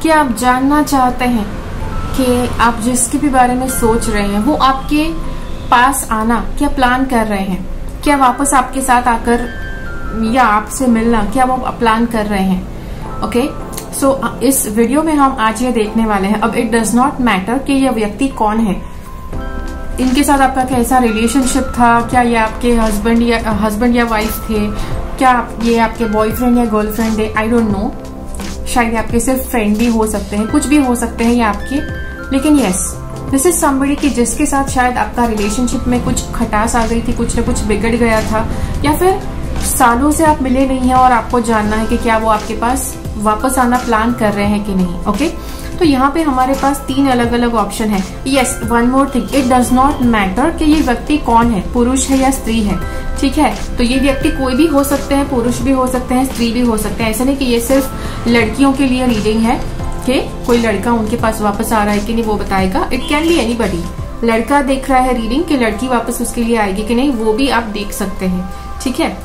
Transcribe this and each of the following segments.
क्या आप जानना चाहते हैं कि आप जिसके भी बारे में सोच रहे हैं वो आपके पास आना क्या प्लान कर रहे हैं, क्या वापस आपके साथ आकर या आपसे मिलना क्या वो प्लान कर रहे हैं। ओके, सो इस वीडियो में हम आज ये देखने वाले हैं। अब इट डज नॉट मैटर कि ये व्यक्ति कौन है, इनके साथ आपका कैसा रिलेशनशिप था, क्या ये आपके हस्बैंड या वाइफ थे, क्या ये आपके बॉयफ्रेंड या गर्लफ्रेंड है, आई डोंट नो, शायद आपके सिर्फ फ्रेंड भी हो सकते हैं, कुछ भी हो सकते हैं ये आपके, लेकिन यस दिस इज समबडी कि जिसके साथ शायद आपका रिलेशनशिप में कुछ खटास आ गई थी, कुछ न कुछ बिगड़ गया था, या फिर सालों से आप मिले नहीं हैं और आपको जानना है कि क्या वो आपके पास वापस आना प्लान कर रहे हैं कि नहीं। ओके, तो यहाँ पे हमारे पास 3 अलग अलग ऑप्शन है। Yes, one more thing, it does not matter कि ये व्यक्ति कौन है, पुरुष है या स्त्री है, ठीक है। तो ये व्यक्ति कोई भी हो सकते हैं, पुरुष भी हो सकते हैं, स्त्री भी हो सकते हैं। ऐसा नहीं कि ये सिर्फ लड़कियों के लिए रीडिंग है कि कोई लड़का उनके पास वापस आ रहा है कि नहीं वो बताएगा। It can be anybody. लड़का देख रहा है रीडिंग कि लड़की वापस उसके लिए आएगी कि नहीं, वो भी आप देख सकते हैं, ठीक है।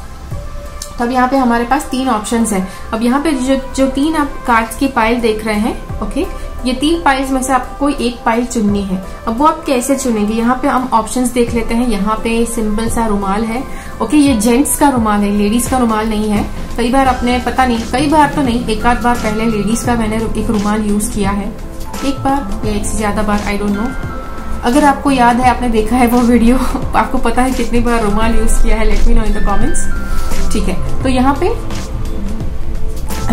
तो अब यहाँ पे हमारे पास 3 ऑप्शंस है। अब यहाँ पे जो 3 आप कार्ड्स की पाइल देख रहे हैं, ओके, ये 3 पाइल्स में से आपको कोई एक पाइल चुननी है। अब वो आप कैसे चुनेंगे, यहाँ पे हम ऑप्शंस देख लेते हैं। यहाँ पे सिंपल सा रुमाल है, ओके, ये जेंट्स का रुमाल है, लेडीज का रुमाल नहीं है। कई बार अपने पता नहीं, कई बार तो नहीं, एक आध बार पहले लेडीज का मैंने एक रुमाल यूज किया है, एक बार या एक से ज्यादा बार, आई डोंट नो। अगर आपको याद है, आपने देखा है वो वीडियो, आपको पता है कितनी बार रुमाल यूज किया है, let me know in the comments, ठीक है। तो यहाँ पे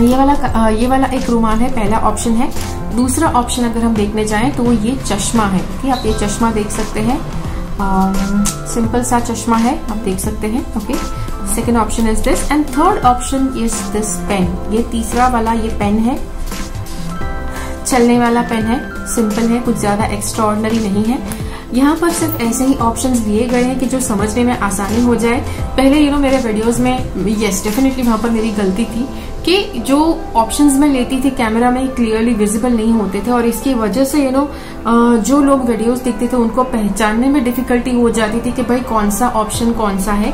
ये वाला एक रुमाल है, पहला ऑप्शन है। दूसरा ऑप्शन अगर हम देखने जाएं तो ये चश्मा है, ओके, आप ये चश्मा देख सकते हैं, सिंपल सा चश्मा है, आप देख सकते हैं, okay. Second option is this and third option is this pen. ये तीसरा वाला ये पेन है, चलने वाला पेन है, सिंपल है, कुछ ज्यादा एक्स्ट्राऑर्डिनरी नहीं है। यहाँ पर सिर्फ ऐसे ही ऑप्शंस दिए गए हैं कि जो समझने में आसानी हो जाए। पहले मेरे वीडियोस में यस डेफिनेटली वहां पर मेरी गलती थी कि जो ऑप्शंस मैं लेती थी कैमरा में क्लियरली विजिबल नहीं होते थे, और इसकी वजह से जो लोग वीडियोस देखते थे उनको पहचानने में डिफिकल्टी हो जाती थी कि भाई कौन सा ऑप्शन कौन सा है।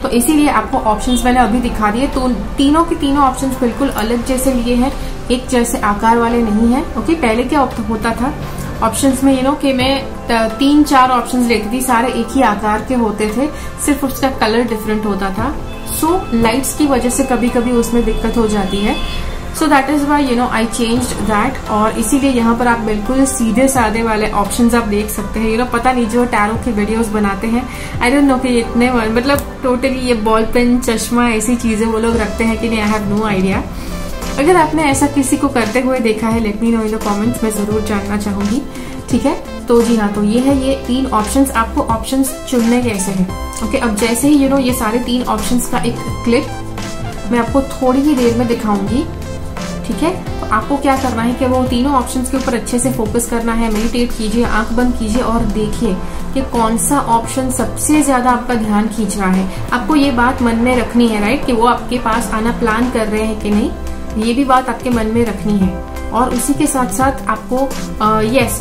तो इसीलिए आपको ऑप्शंस मैंने अभी दिखा दिए। तो तीनों के तीनों ऑप्शंस बिल्कुल अलग जैसे लिए हैं, एक जैसे आकार वाले नहीं है। ओके, पहले क्या होता था ऑप्शंस में कि मैं 3-4 ऑप्शंस लेती थी, सारे एक ही आकार के होते थे, सिर्फ उसका कलर डिफरेंट होता था। सो लाइट्स की वजह से कभी कभी उसमें दिक्कत हो जाती है। So that is why I changed that, और इसीलिए यहाँ पर आप बिल्कुल सीधे साधे वाले ऑप्शंस आप देख सकते हैं। पता नहीं जो टैरो के वीडियोस बनाते हैं, आई डोंट नो कि इतने मतलब टोटली ये बॉल पेन, चश्मा, ऐसी चीजें वो लोग रखते हैं कि नहीं, आई हैव नो आइडिया। अगर आपने ऐसा किसी को करते हुए देखा है, let me know in the comments, मैं जरूर जानना चाहूंगी, ठीक है। तो जी हाँ, तो ये है ये 3 ऑप्शंस। आपको ऑप्शंस चुनने कैसे हैं, ओके। अब जैसे ही ये सारे 3 ऑप्शंस का एक क्लिप मैं आपको थोड़ी ही देर में दिखाऊंगी, ठीक है। तो आपको क्या करना है कि वो तीनों ऑप्शंस के ऊपर अच्छे से फोकस करना है, मेडिटेट कीजिए, आंख बंद कीजिए और देखिए कि कौन सा ऑप्शन सबसे ज्यादा आपका ध्यान खींच रहा है। आपको ये बात मन में रखनी है, राइट, कि वो आपके पास आना प्लान कर रहे हैं कि नहीं, ये भी बात आपके मन में रखनी है। और उसी के साथ साथ आपको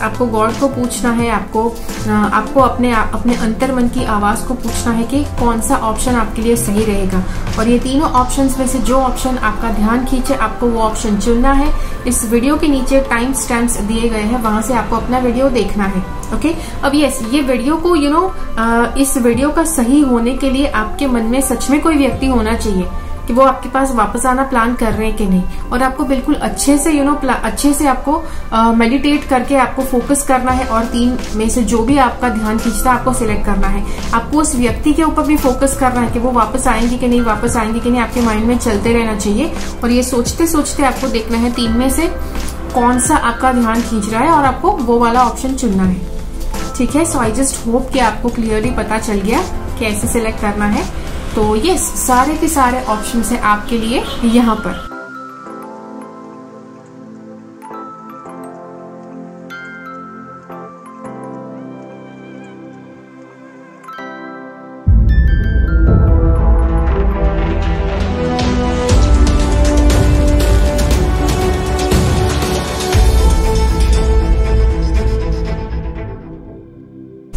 आपको गॉड को पूछना है, आपको अपने अंतर मन की आवाज को पूछना है कि कौन सा ऑप्शन आपके लिए सही रहेगा। और ये तीनों ऑप्शंस में से जो ऑप्शन आपका ध्यान खींचे, आपको वो ऑप्शन चुनना है। इस वीडियो के नीचे टाइम स्टैम्प्स दिए गए हैं, वहां से आपको अपना वीडियो देखना है, ओके। अब ये वीडियो को इस वीडियो का सही होने के लिए आपके मन में सच में कोई व्यक्ति होना चाहिए कि वो आपके पास वापस आना प्लान कर रहे हैं कि नहीं, और आपको बिल्कुल अच्छे से अच्छे से आपको मेडिटेट करके आपको फोकस करना है, और 3 में से जो भी आपका ध्यान खींचता है आपको सिलेक्ट करना है। आपको उस व्यक्ति के ऊपर भी फोकस करना है कि वो वापस आएंगे कि नहीं, वापस आएंगे कि नहीं, आपके माइंड में चलते रहना चाहिए। और ये सोचते सोचते आपको देखना है 3 में से कौन सा आपका ध्यान खींच रहा है, और आपको वो वाला ऑप्शन चुनना है, ठीक है। सो आई जस्ट होप कि आपको क्लियरली पता चल गया कैसे सिलेक्ट करना है। तो यस, सारे के सारे ऑप्शंस है आपके लिए यहाँ पर।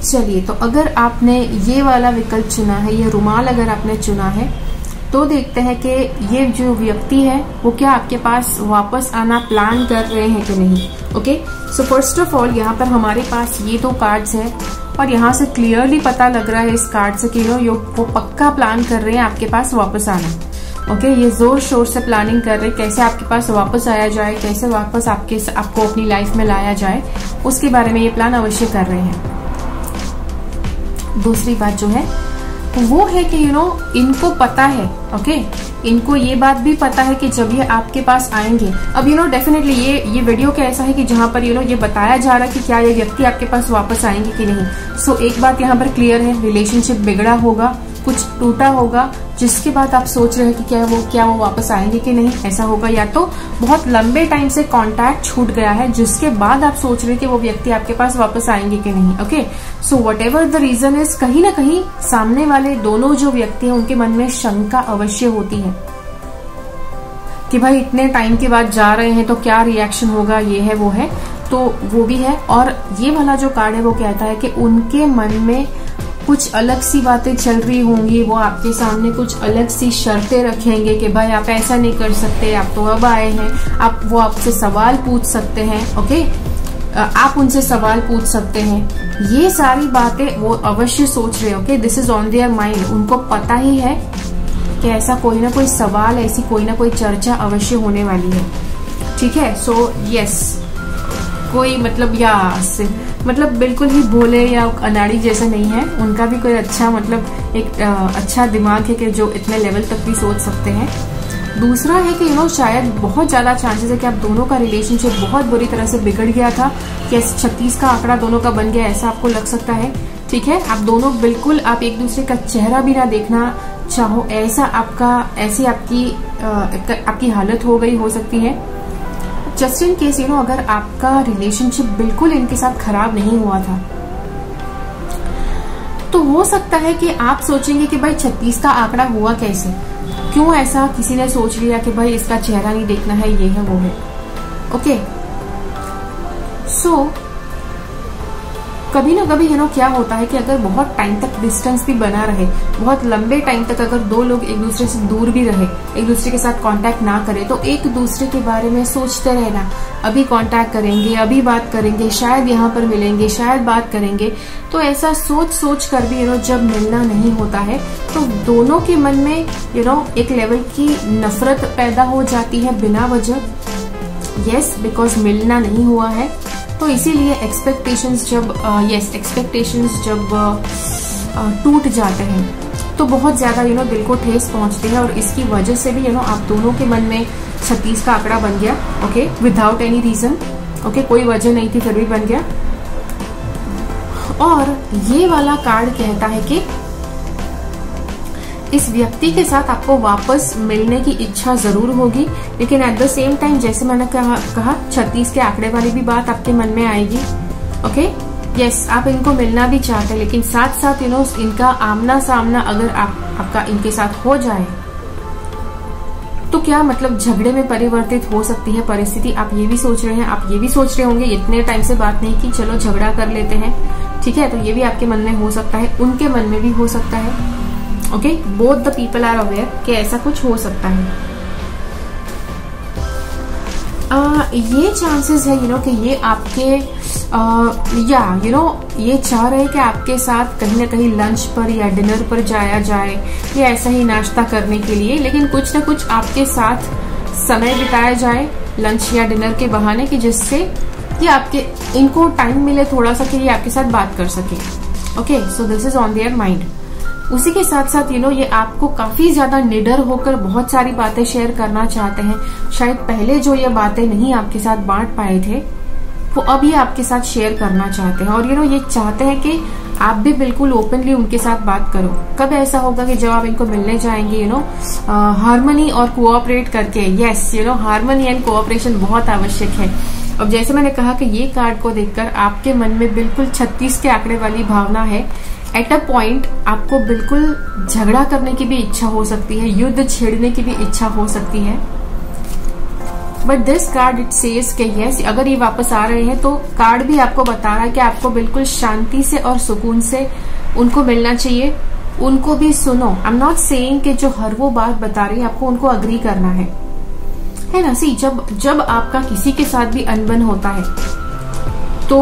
चलिए, तो अगर आपने ये वाला विकल्प चुना है, ये रुमाल अगर आपने चुना है, तो देखते हैं कि ये जो व्यक्ति है वो क्या आपके पास वापस आना प्लान कर रहे हैं कि नहीं। Okay, so first of all यहाँ पर हमारे पास ये 2 कार्ड्स है और यहाँ से क्लियरली पता लग रहा है इस कार्ड से कि वो पक्का प्लान कर रहे हैं आपके पास वापस आना। ओके, ये जोर शोर से प्लानिंग कर रहे हैं कैसे आपके पास वापस आया जाए, कैसे वापस आपको अपनी लाइफ में लाया जाए, उसके बारे में ये प्लान अवश्य कर रहे हैं। दूसरी बात जो है वो है कि इनको पता है, ओके, इनको ये बात भी पता है कि जब ये आपके पास आएंगे, अब डेफिनेटली ये वीडियो का ऐसा है कि जहां पर ये बताया जा रहा है कि क्या ये व्यक्ति आपके पास वापस आएंगे कि नहीं। सो एक बात यहाँ पर क्लियर है, रिलेशनशिप बिगड़ा होगा, कुछ टूटा होगा, जिसके बाद आप सोच रहे हैं कि क्या वो वापस आएंगे कि नहीं, ऐसा होगा। या तो बहुत लंबे टाइम से कांटेक्ट छूट गया है जिसके बाद आप सोच रहे हैं कि वो व्यक्ति आपके पास वापस आएंगे कि नहीं। Okay, so whatever the reason is, कहीं ना कहीं सामने वाले दोनों जो व्यक्ति हैं उनके मन में शंका अवश्य होती है कि भाई इतने टाइम के बाद जा रहे हैं तो क्या रिएक्शन होगा, ये है वो है, तो वो भी है। और ये वाला जो कार्ड है वो कहता है कि उनके मन में कुछ अलग सी बातें चल रही होंगी, वो आपके सामने कुछ अलग सी शर्तें रखेंगे कि भाई आप ऐसा नहीं कर सकते, आप तो अब आए हैं, वो आपसे सवाल पूछ सकते हैं। ओके, आप उनसे सवाल पूछ सकते हैं। ये सारी बातें वो अवश्य सोच रहे हैं। Okay, this is on their mind. उनको पता ही है कि ऐसा कोई ना कोई सवाल, ऐसी कोई ना कोई चर्चा अवश्य होने वाली है। ठीक है, सो यस, कोई मतलब बिल्कुल ही भोले या अनाड़ी जैसा नहीं है, उनका भी कोई अच्छा एक अच्छा दिमाग है कि जो इतने लेवल तक भी सोच सकते हैं। दूसरा है कि शायद बहुत ज्यादा चांसेस है कि आप दोनों का रिलेशनशिप बहुत बुरी तरह से बिगड़ गया था, कि 36 का आंकड़ा दोनों का बन गया, ऐसा आपको लग सकता है। ठीक है, आप दोनों बिल्कुल आप एक दूसरे का चेहरा भी ना देखना चाहो, ऐसा ऐसी आपकी हालत हो गई हो सकती है। जस्ट इन केस अगर आपका रिलेशनशिप बिल्कुल इनके साथ खराब नहीं हुआ था तो हो सकता है कि आप सोचेंगे कि भाई 36 का आंकड़ा हुआ कैसे, क्यों ऐसा किसी ने सोच लिया कि भाई इसका चेहरा नहीं देखना है, ये है वो है। ओके, सो कभी ना कभी क्या होता है कि अगर बहुत टाइम तक डिस्टेंस भी बना रहे, बहुत लंबे टाइम तक अगर 2 लोग एक दूसरे से दूर भी रहे, एक दूसरे के साथ कांटेक्ट ना करें, तो एक दूसरे के बारे में सोचते रहना, अभी कांटेक्ट करेंगे, अभी बात करेंगे, शायद यहाँ पर मिलेंगे, शायद बात करेंगे, तो ऐसा सोच कर भी जब मिलना नहीं होता है तो दोनों के मन में एक लेवल की नफरत पैदा हो जाती है बिना वजह। यस, बिकॉज मिलना नहीं हुआ है, तो इसीलिए एक्सपेक्टेशंस जब टूट जाते हैं तो बहुत ज्यादा दिल को ठेस पहुंचती है, और इसकी वजह से भी आप दोनों के मन में 36 का आंकड़ा बन गया। Okay, without any reason. Okay, कोई वजह नहीं थी फिर भी बन गया। और ये वाला कार्ड कहता है कि इस व्यक्ति के साथ आपको वापस मिलने की इच्छा जरूर होगी, लेकिन एट द सेम टाइम जैसे मैंने कहा 36 के आंकड़े वाली भी बात आपके मन में आएगी। ओके, यस, आप इनको मिलना भी चाहते हैं, लेकिन साथ साथ इनका आमना सामना अगर आपका इनके साथ हो जाए तो क्या झगड़े में परिवर्तित हो सकती है परिस्थिति। आप ये भी सोच रहे हैं, आप ये भी सोच रहे होंगे इतने टाइम से बात नहीं की, चलो झगड़ा कर लेते हैं। ठीक है, तो ये भी आपके मन में हो सकता है, उनके मन में भी हो सकता है। Okay, both the people are aware कि ऐसा कुछ हो सकता है। ये चांसेस है कि ये आपके ये चाह रहे हैं कि आपके साथ कहीं ना कहीं लंच पर या डिनर पर जाया जाए, या ऐसा ही नाश्ता करने के लिए, लेकिन कुछ ना कुछ आपके साथ समय बिताया जाए लंच या डिनर के बहाने, कि जिससे ये इनको टाइम मिले थोड़ा सा कि ये आपके साथ बात कर सके। Okay, so this is on their mind. उसी के साथ साथ ये आपको काफी ज्यादा निडर होकर बहुत सारी बातें शेयर करना चाहते हैं। शायद पहले जो ये बातें नहीं आपके साथ बांट पाए थे वो अब ये आपके साथ शेयर करना चाहते हैं, और ये चाहते हैं कि आप भी बिल्कुल ओपनली उनके साथ बात करो। कब ऐसा होगा कि जब आप इनको मिलने जाएंगे हार्मनी और कोऑपरेट करके। यस, हार्मनी एंड कोऑपरेशन बहुत आवश्यक है। अब जैसे मैंने कहा कि ये कार्ड को देखकर आपके मन में बिल्कुल 36 के आंकड़े वाली भावना है। एट अ पॉइंट आपको बिल्कुल झगड़ा करने की भी इच्छा हो सकती है, युद्ध छेड़ने की भी इच्छा हो सकती है। But this card it says कि यस, अगर ये वापस आ रहे हैं तो कार्ड भी आपको बता रहा है कि आपको बिल्कुल शांति से और सुकून से उनको मिलना चाहिए। उनको भी सुनो। आई एम नॉट सेइंग कि जो हर वो बात बता रही है आपको उनको अग्री करना है ना। सी जब आपका किसी के साथ भी अनबन होता है तो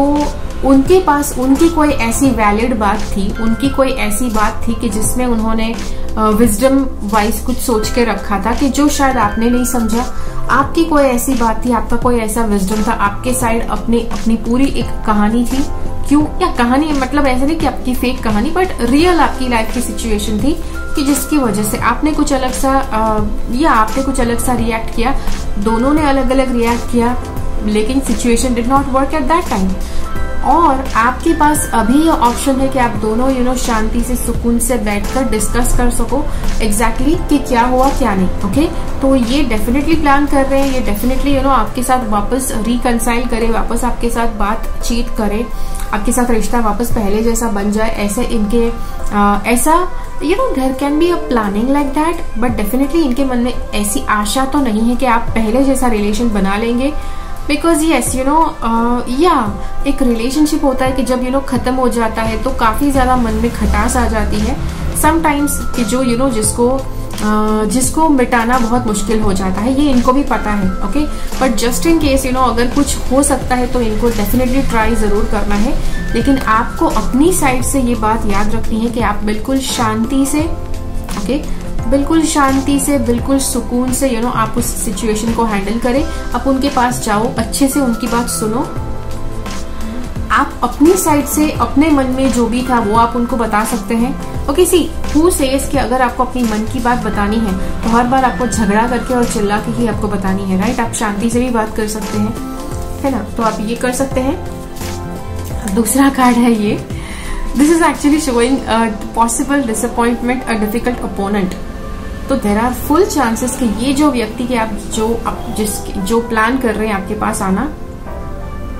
उनके पास उनकी कोई ऐसी वैलिड बात थी, उनकी कोई ऐसी बात थी कि जिसमें उन्होंने विजडम वाइज कुछ सोच के रखा था कि जो शायद आपने नहीं समझा। आपकी कोई ऐसी बात थी, आपका कोई ऐसा विजडम था, आपके साइड अपनी पूरी एक कहानी थी। क्यों, या कहानी मतलब ऐसा नहीं कि आपकी फेक कहानी, बट रियल आपकी लाइफ की सिचुएशन थी कि जिसकी वजह से आपने कुछ अलग सा या आपने कुछ अलग सा रिएक्ट किया, दोनों ने अलग अलग रिएक्ट किया, लेकिन situation did not work at that time. और आपके पास अभी ये ऑप्शन है कि आप दोनों शांति से सुकून से बैठकर डिस्कस कर सको एग्जैक्टली कि क्या हुआ क्या नहीं। ओके, तो ये डेफिनेटली प्लान कर रहे हैं, ये डेफिनेटली आपके साथ वापस रिकंसाइल करे, वापस आपके साथ बातचीत करे, आपके साथ रिश्ता वापस पहले जैसा बन जाए। ऐसे इनके ऐसा there can be a planning like that, but definitely इनके मन में ऐसी आशा तो नहीं है कि आप पहले जैसा रिलेशन बना लेंगे। बिकॉज येस एक रिलेशनशिप होता है कि जब खत्म हो जाता है तो काफी ज्यादा मन में खटास आ जाती है समटाइम्स कि जो जिसको मिटाना बहुत मुश्किल हो जाता है, ये इनको भी पता है। Okay, but just in case अगर कुछ हो सकता है तो इनको डेफिनेटली ट्राई जरूर करना है। लेकिन आपको अपनी साइड से ये बात याद रखनी है कि आप बिल्कुल शांति से बिल्कुल शांति से, बिल्कुल सुकून से आप उस सिचुएशन को हैंडल करें। आप उनके पास जाओ, अच्छे से उनकी बात सुनो। आप अपनी साइड से अपने मन में जो भी था वो आप उनको बता सकते हैं। ओके, सी हु सेज कि अगर आपको अपनी मन की बात बतानी है तो हर बार आपको झगड़ा करके और चिल्ला के ही आपको बतानी है, राइट? आप शांति से भी बात कर सकते हैं, है ना? तो आप ये कर सकते हैं। दूसरा कार्ड है ये, this is actually showing possible disappointment, a difficult opponent. तो देर आर फुल चांसेस कि ये जो व्यक्ति के आप जो प्लान कर रहे हैं आपके पास आना,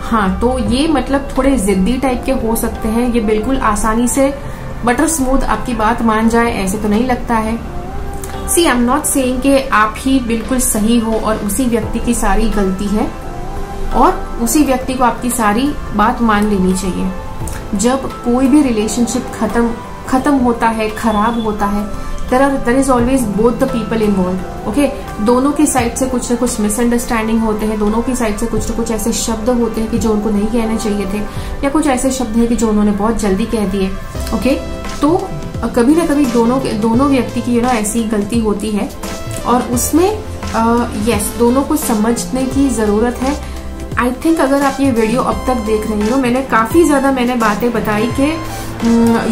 हाँ, तो ये मतलब थोड़े जिद्दी टाइप के हो सकते हैं। ये बिल्कुल आसानी से बटर स्मूथ आपकी बात मान जाए ऐसे तो नहीं लगता है। सी आई एम नॉट सेइंग कि आप ही बिल्कुल सही हो और उसी व्यक्ति की सारी गलती है और उसी व्यक्ति को आपकी सारी बात मान लेनी चाहिए। जब कोई भी रिलेशनशिप खत्म होता है, खराब होता है, there is always both the people involve. Okay, दोनों की साइड से कुछ न कुछ मिसअंडरस्टैंडिंग होते हैं, दोनों की साइड से कुछ न कुछ ऐसे शब्द होते हैं कि जो उनको नहीं कहने चाहिए थे, या कुछ ऐसे शब्द हैं कि जो उन्होंने बहुत जल्दी कह दिए। ओके, तो कभी ना कभी दोनों व्यक्ति की ऐसी गलती होती है और उसमें यस दोनों को समझने की जरूरत है। आई थिंक अगर आप ये वीडियो अब तक देख रहे हो, मैंने काफी ज्यादा बातें बताई कि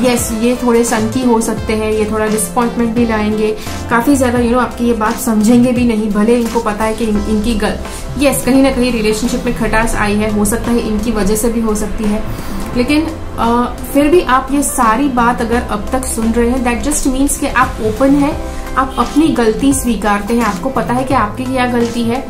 यस ये थोड़े सनकी हो सकते हैं, ये थोड़ा डिसअपॉइंटमेंट भी लाएंगे, काफी ज्यादा आपकी ये बात समझेंगे भी नहीं, भले इनको पता है कि इनकी यस कहीं ना कहीं रिलेशनशिप में खटास आई है, हो सकता है इनकी वजह से भी हो सकती है, लेकिन फिर भी आप ये सारी बात अगर अब तक सुन रहे हैं, दैट जस्ट मीन्स कि आप ओपन है, आप अपनी गलती स्वीकारते हैं, आपको पता है कि आपकी क्या गलती है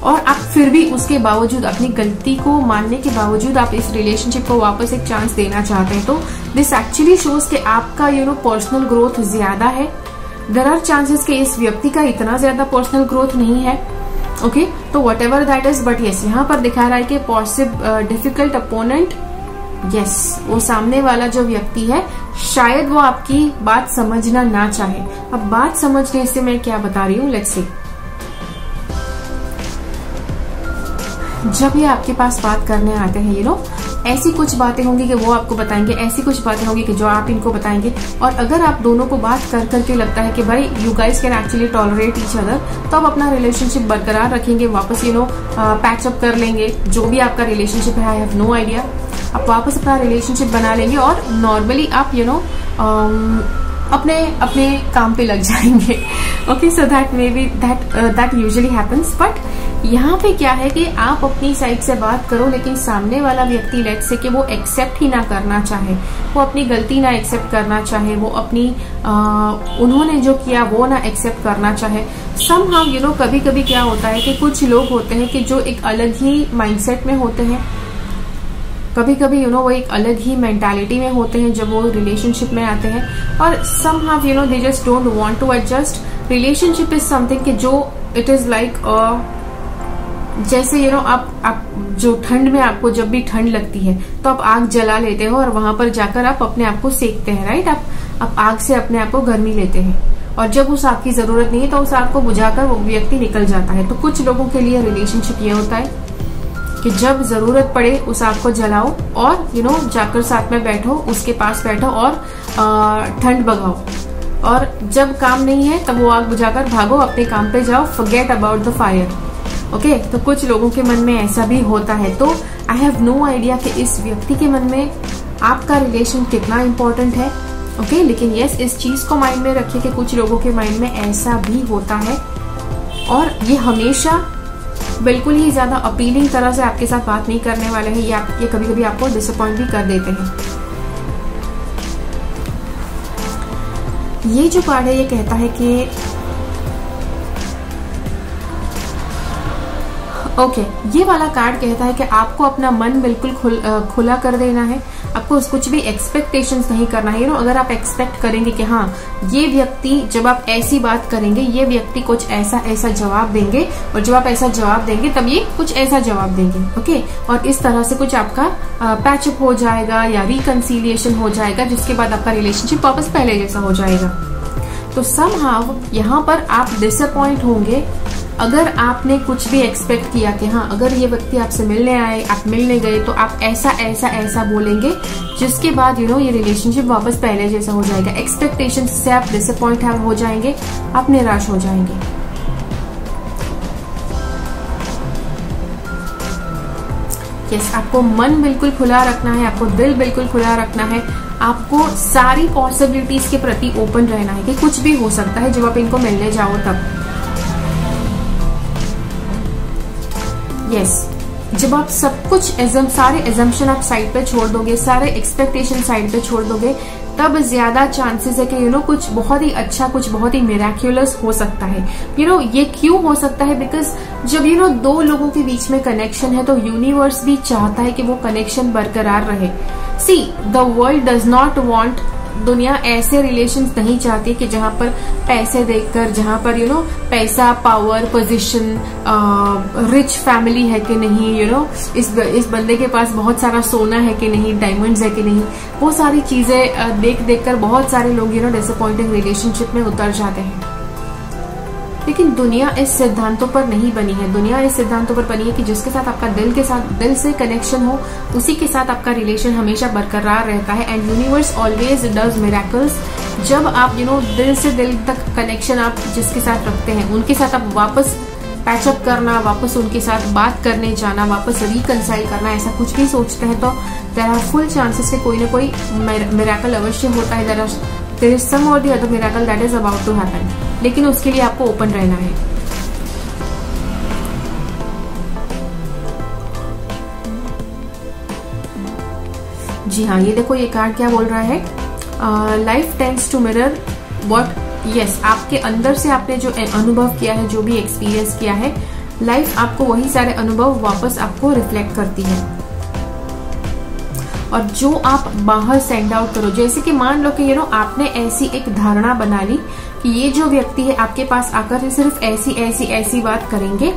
और आप फिर भी उसके बावजूद, अपनी गलती को मानने के बावजूद आप इस रिलेशनशिप को वापस एक चांस देना चाहते हैं। तो दिस एक्चुअली शोज कि आपका पर्सनल ग्रोथ ज्यादा है। देयर आर चांसेस कि इस व्यक्ति का इतना ज्यादा पर्सनल ग्रोथ नहीं है। ओके, तो what ever that is, but yes यहाँ पर दिखा रहा है कि डिफिकल्ट अपोनेंट, यस वो सामने वाला जो व्यक्ति है शायद वो आपकी बात समझना ना चाहे। अब बात समझने से मैं क्या बता रही हूँ, लेट्स सी। जब ये आपके पास बात करने आते हैं ऐसी कुछ बातें होंगी कि वो आपको बताएंगे, ऐसी कुछ बातें होंगी कि जो आप इनको बताएंगे। और अगर आप दोनों को बात कर करके लगता है कि भाई you guys can actually tolerate each other, तो आप अपना रिलेशनशिप बरकरार रखेंगे, वापस पैचअप कर लेंगे। जो भी आपका रिलेशनशिप है, आई हैव नो आइडिया, आप वापस अपना रिलेशनशिप बना लेंगे और नॉर्मली आप अपने काम पे लग जाएंगे। Okay, so that may be that usually happens. But यहाँ पे क्या है कि आप अपनी साइड से बात करो, लेकिन सामने वाला व्यक्ति लेट्स से कि वो एक्सेप्ट ही ना करना चाहे, वो अपनी गलती ना एक्सेप्ट करना चाहे, वो अपनी उन्होंने जो किया वो ना एक्सेप्ट करना चाहे। समहाउ कभी कभी क्या होता है कि कुछ लोग होते हैं कि जो एक अलग ही माइंडसेट में होते हैं, कभी कभी वो एक अलग ही मेंटालिटी में होते हैं जब वो रिलेशनशिप में आते हैं, और somehow they just don't want to adjust. Relationship is something कि जो इट इज लाइक जैसे आप जो ठंड में आपको जब भी ठंड लगती है तो आप आग जला लेते हो और वहां पर जाकर आप अपने आप को सेकते हैं, राइट। आप आग से अपने आप को गर्मी लेते हैं और जब उस आग की जरूरत नहीं है तो उस आग को बुझाकर वो व्यक्ति निकल जाता है। तो कुछ लोगों के लिए रिलेशनशिप ये होता है कि जब जरूरत पड़े उस आग को जलाओ और जाकर साथ में बैठो, उसके पास बैठो और ठंड भगाओ, और जब काम नहीं है तब वो आग बुझाकर भागो, अपने काम पे जाओ, forget about the fire. Okay, तो कुछ लोगों के मन में ऐसा भी होता है। तो आई हैव नो आइडिया कि इस व्यक्ति के मन में आपका रिलेशन कितना इम्पोर्टेंट है। ओके, लेकिन यस, इस चीज को माइंड में रखिए कि कुछ लोगों के माइंड में ऐसा भी होता है और ये हमेशा बिल्कुल ही ज्यादा अपीलिंग तरह से आपके साथ बात नहीं करने वाले हैं। ये कभी कभी आपको डिसअपॉइंट भी कर देते हैं। ये जो कार्ड है ये कहता है कि ओके, ये वाला कार्ड कहता है कि आपको अपना मन बिल्कुल खुला कर देना है। आपको कुछ भी एक्सपेक्टेशंस नहीं करना है। अगर आप एक्सपेक्ट करेंगे कि हाँ ये व्यक्ति, जब आप ऐसी बात करेंगे ये व्यक्ति कुछ ऐसा जवाब देंगे, और जब आप ऐसा जवाब देंगे तब ये कुछ ऐसा जवाब देंगे। ओके, और इस तरह से कुछ आपका पैचअप हो जाएगा या रिकंसिलिएशन हो जाएगा, जिसके बाद आपका रिलेशनशिप वापस पहले जैसा हो जाएगा। तो समहाउ यहाँ पर आप डिसअपॉइंट होंगे अगर आपने कुछ भी एक्सपेक्ट किया कि हाँ अगर ये व्यक्ति आपसे मिलने आए, आप मिलने गए तो आप ऐसा बोलेंगे, जिसके बाद ये रिलेशनशिप वापस पहले जैसा हो जाएगा। एक्सपेक्टेशन से आप डिसअपॉइंट हो जाएंगे, आप निराश हो जाएंगे। यस, आपको मन बिल्कुल खुला रखना है, आपको दिल बिल्कुल खुला रखना है, आपको सारी पॉसिबिलिटीज के प्रति ओपन रहना है कि कुछ भी हो सकता है जब आप इनको मिलने जाओ तब। यस, जब आप सब कुछ सारे एजम्पशन आप साइड पे छोड़ दोगे, सारे एक्सपेक्टेशन साइड पे छोड़ दोगे, तब ज्यादा चांसेस है कि कुछ बहुत ही अच्छा, कुछ बहुत ही मिराक्युलस हो सकता है। ये क्यों हो सकता है? बिकॉज जब दो लोगों के बीच में कनेक्शन है तो यूनिवर्स भी चाहता है कि वो कनेक्शन बरकरार रहे। See, the world does not want, दुनिया ऐसे रिलेशंस नहीं चाहती कि जहां पर पैसे देखकर, जहां पर पैसा, पावर, पोजीशन, रिच फैमिली है कि नहीं, इस बंदे के पास बहुत सारा सोना है कि नहीं, डायमंड्स है कि नहीं, वो सारी चीजें देख कर बहुत सारे लोग डिसअपॉइंटिंग रिलेशनशिप में उतर जाते हैं। लेकिन दुनिया इस सिद्धांतों पर नहीं बनी है। दुनिया इस सिद्धांतों पर बनी है कि जिसके साथ आपका दिल से कनेक्शन हो, उसी के साथ आपका रिलेशन हमेशा बरकरार रहता है। And universe always does miracles. जब आप दिल से दिल तक कनेक्शन आप जिसके साथ रखते हैं, उनके साथ आप वापस पैचअप करना, वापस उनके साथ बात करने जाना, वापस रिकंसाइल करना, ऐसा कुछ भी सोचते हैं तो देयर आर फुल चांसेस कि कोई ना कोई मिरेकल अवश्य होता है। देयर इज सम और the other miracle that is about to happen. लेकिन उसके लिए आपको ओपन रहना है। जी हाँ, ये देखो ये कार्ड क्या बोल रहा है, life tends to mirror what. Yes, आपके अंदर से आपने जो अनुभव किया है, जो भी एक्सपीरियंस किया है, लाइफ आपको वही सारे अनुभव वापस आपको रिफ्लेक्ट करती है। और जो आप बाहर सेंड आउट करो, जैसे कि मान लो कि आपने ऐसी एक धारणा बना ली कि ये जो व्यक्ति है आपके पास आकर सिर्फ ऐसी बात करेंगे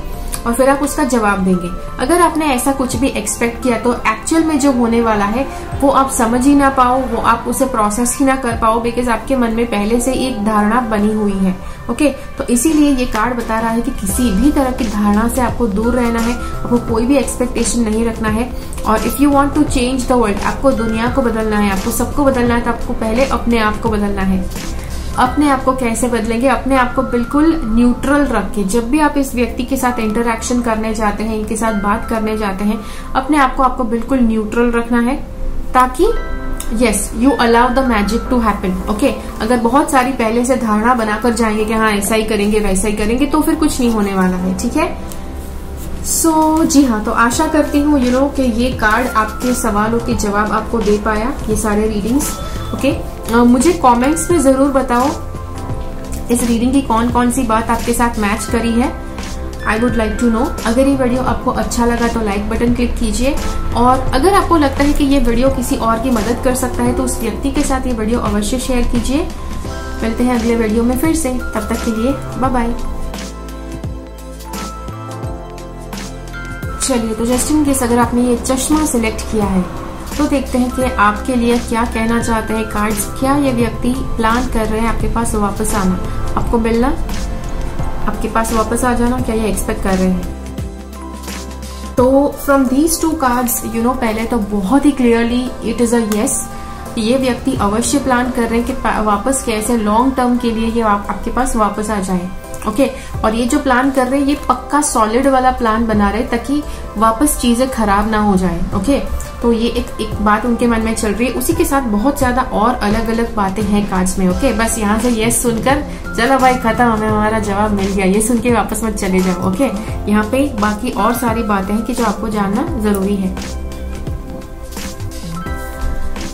और फिर आप उसका जवाब देंगे। अगर आपने ऐसा कुछ भी एक्सपेक्ट किया तो एक्चुअल में जो होने वाला है वो आप समझ ही ना पाओ, वो आप उसे प्रोसेस ही ना कर पाओ, बिकॉज आपके मन में पहले से एक धारणा बनी हुई है। ओके, तो इसीलिए ये कार्ड बता रहा है कि किसी भी तरह की धारणा से आपको दूर रहना है, आपको कोई भी एक्सपेक्टेशन नहीं रखना है। और if you want to change the world, आपको दुनिया को बदलना है, आपको सबको बदलना है, तो आपको पहले अपने आप को बदलना है। अपने आप को कैसे बदलेंगे? अपने आप को बिल्कुल न्यूट्रल रख के, जब भी आप इस व्यक्ति के साथ इंटरैक्शन करने जाते हैं, इनके साथ बात करने जाते हैं, अपने आप को आपको बिल्कुल न्यूट्रल रखना है, ताकि yes you allow the magic to happen. Okay, अगर बहुत सारी पहले से धारणा बनाकर जाएंगे कि हाँ ऐसा ही करेंगे वैसा ही करेंगे, तो फिर कुछ नहीं होने वाला है। ठीक है, सो जी हाँ, तो आशा करती हूँ कि ये कार्ड आपके सवालों के जवाब आपको दे पाया, ये सारे रीडिंग्स। ओके, मुझे कमेंट्स में जरूर बताओ इस रीडिंग की कौन कौन सी बात आपके साथ मैच करी है। I would like to know. अगर ये वीडियो आपको अच्छा लगा तो लाइक बटन क्लिक कीजिए, और अगर आपको लगता है कि ये वीडियो किसी और की मदद कर सकता है तो उस व्यक्ति के साथ ये वीडियो अवश्य शेयर कीजिए। मिलते हैं अगले वीडियो में फिर से, तब तक के लिए बाय बाय। चलिए, तो जस्ट इन केस अगर आपने ये चश्मा सिलेक्ट किया है तो देखते हैं कि आपके लिए क्या कहना चाहते हैं कार्ड्स। क्या ये व्यक्ति प्लान कर रहे हैं आपके पास वापस आना, आपको मिलना, आपके पास वापस आ जाना, क्या ये एक्सपेक्ट कर रहे हैं? तो फ्रॉम दीज टू कार्ड्स पहले तो बहुत ही clearly it is a yes. ये व्यक्ति अवश्य प्लान कर रहे हैं कि वापस कैसे लॉन्ग टर्म के लिए ये आपके पास वापस आ जाए। ओके, और ये जो प्लान कर रहे हैं ये पक्का सॉलिड वाला प्लान बना रहे ताकि वापस चीजें खराब ना हो जाए। ओके, तो ये एक बात उनके मन में चल रही है। उसी के साथ बहुत ज्यादा और अलग अलग बातें हैं कार्ड्स में। ओके, बस यहाँ से यस सुनकर चलो भाई खत्म, हमें हमारा जवाब मिल गया, ये सुन के वापस मत चले जाओ। ओके, यहाँ पे बाकी और सारी बातें हैं कि जो आपको जानना जरूरी है।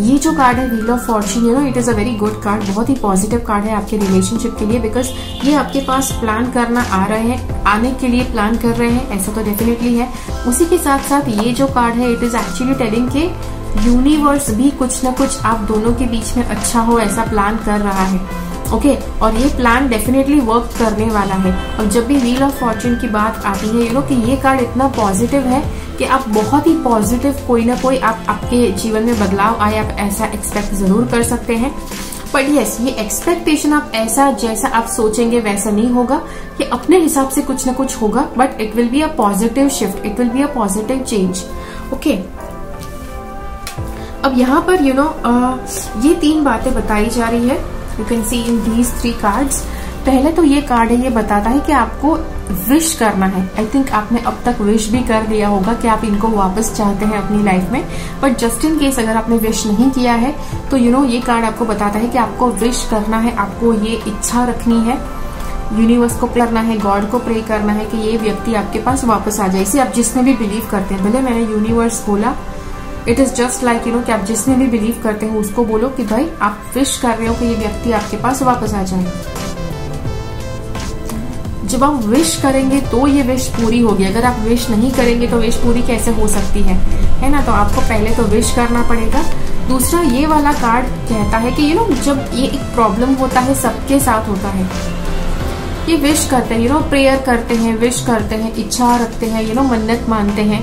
ये जो कार्ड है wheel of Fortune, it is a very good card, बहुत ही पॉजिटिव कार्ड है आपके रिलेशनशिप के लिए, बिकॉज ये आपके पास प्लान करना आ रहे हैं, आने के लिए प्लान कर रहे हैं, ऐसा तो डेफिनेटली है। उसी के साथ साथ ये जो कार्ड है इट इज एक्चुअली टेलिंग के यूनिवर्स भी कुछ न कुछ आप दोनों के बीच में अच्छा हो ऐसा प्लान कर रहा है। ओके, और ये प्लान डेफिनेटली वर्क करने वाला है। और जब भी व्हील ऑफ फॉर्च्यून की बात आती है कि ये कार्ड इतना पॉजिटिव है कि आप बहुत ही पॉजिटिव कोई ना कोई आपके जीवन में बदलाव आए, आप ऐसा एक्सपेक्ट जरूर कर सकते हैं। बट यस, ये एक्सपेक्टेशन आप ऐसा जैसा आप सोचेंगे वैसा नहीं होगा, ये अपने हिसाब से कुछ ना कुछ होगा, but it will be a positive shift, it will be a positive change. Okay, अब यहाँ पर ये 3 बातें बताई जा रही है। You can see in these 3 cards. पहले तो ये कार्ड है, ये बताता है कि आपको विश करना है। आई थिंक आपने अब तक विश भी कर दिया होगा कि आप इनको वापस चाहते हैं अपनी लाइफ में, बट जस्ट इन केस अगर आपने विश नहीं किया है तो ये कार्ड आपको बताता है कि आपको विश करना है, आपको ये इच्छा रखनी है, यूनिवर्स को करना है, गॉड को प्रे करना है कि ये व्यक्ति आपके पास वापस आ जाए। इसे आप जिसमें भी बिलीव करते हैं, भले मैंने यूनिवर्स बोला, इट इज जस्ट लाइक कि आप जिसमें भी बिलीव करते हैं उसको बोलो कि भाई आप विश कर रहे हो कि ये व्यक्ति आपके पास वापस आ जाए। जब आप विश करेंगे तो ये विश पूरी होगी, अगर आप विश नहीं करेंगे तो विश पूरी कैसे हो सकती है ना? तो आपको पहले तो विश करना पड़ेगा। दूसरा, ये वाला कार्ड कहता है कि जब ये एक प्रॉब्लम होता है सबके साथ होता है, ये विश करते हैं, प्रेयर करते हैं, विश करते हैं, इच्छा रखते हैं, मन्नत मानते हैं,